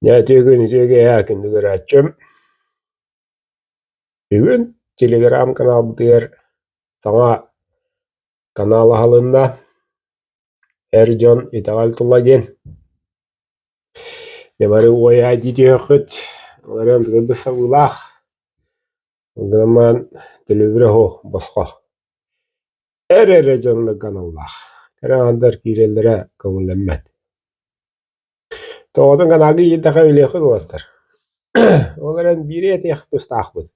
Ya tügün tüge yakin dügür açım. Bugün Telegram kanal diğer sana kanal halında Ercan itagal tulagen. Ne var o ya gidiyor kut. Onların tıgı savulak. Ondan televire ho basqa. Ercanlı kanallar. Karandır kirellere kabullenmez. Toğdan kanalı yedaka bile kudurlar. Onların biri eti yakıt takbı.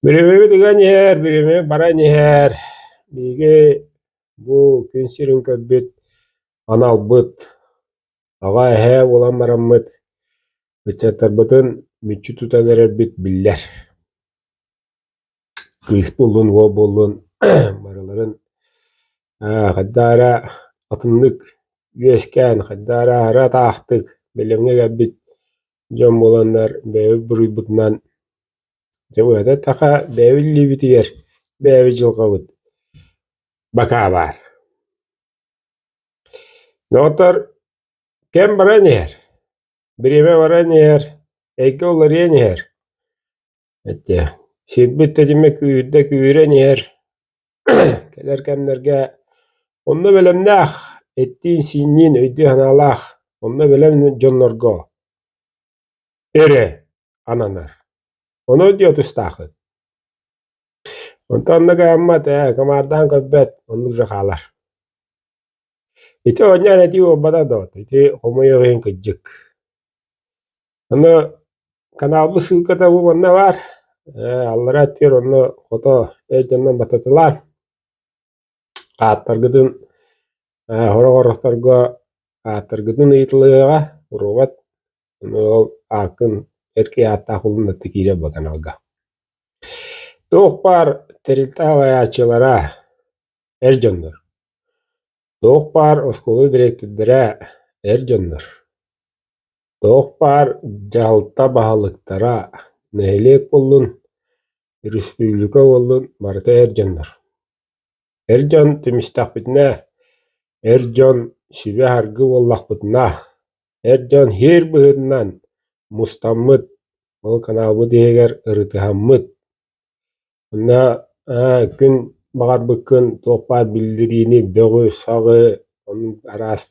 Birimi digen yer, birimi baran yer. Bige bu künsirin köbbet anal bıt. Ağa he olan marammet. Bıçatar müçü tutanerer bit biller. Kıyıs bullun, o bullun. Maraların kaddara atınlık üyesken, kaddara ara taxtık. Belemine gabbit. Jom olanlar bevi buri butnan. Cevada taka bevi libitiyer. Bevi jılqabıt. Baka var. Notar kem baran yer. Birime baran yer. Eke olar yen yer. Ette. Sirbit tecime küyüdde küyüren yer. Keler kemlerge. Onda belemnah. Ettiğin sinnin öydü hanalah. Onda belem jonnorgo. Ere. Ananar. Onu diyor tustahı. Ondan da kıyammat. Kamardan köbbet. Onu rakalar. Iti onyan eti obada dot. Iti homoyo gen kıcık. Onu kanalımı sılkata bu bana var. Allara atıyor onu foto ercandan batatılar. Attargıdın hora horostarga attargıdın iyitliğe uruvat. Onu akın erkeğe atta kulunda tekire bu kanalga. Doğpar terilta ayaçılara ercanlar. Doğpar oskolu direktörlere ercanlar. Doğpar jalta bahalıktara nehelek bolun Respublika bolun barıta ercanlar. Ercan temistaqbitna, Ercan şibe hargı bollaqbitna, Ercan her bıhırnan mustammıt, ol kanabı deger ırıtıhammıt. Onda gün bağar bıkkın toqpar bildirini böğü sağı, onun aras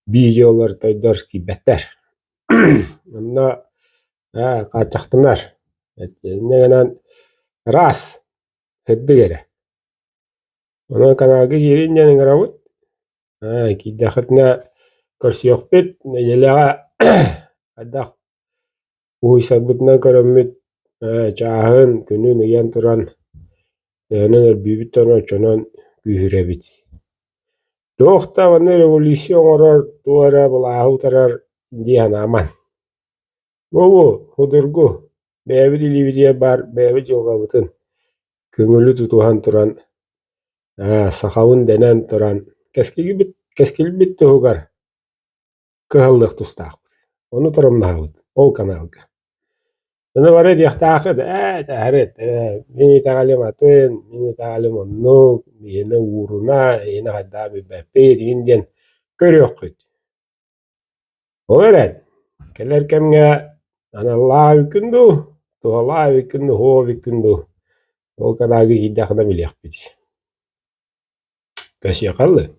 videolar taydar ki better. Onda kaçaktınar. Negenan ras hıddı gere. Onun kanalga girin janın garawut. Kidaxatna korsiyoqpit nejelaga addaq uysabutna korammit çaahın günü neyen turan dönen büyüt tono çonon gühürebit. Doğta vanı revolüsyon orar tuara bulahu tarar diyan aman. Bu hudurgu bevi dilividiye bar bevi jilgabıtın köngülü tutuhan turan saxawın denen turan keskil bit tuhugar kıhıllık tustaq. Onu turumnahabıt. Ol kanalga. Onu var ediyaqtaqı da taharet. Mini taqalim atın, mini taqalim onnu, yine uğruna, yine hadda bir bepir, indien körüyok küt. Olur ed. Keler kemge anallah hükündü, tuhallah hükündü, ho hükündü. Ol kanalga iddiaqda biliyaq bit. Kaşı yakallı.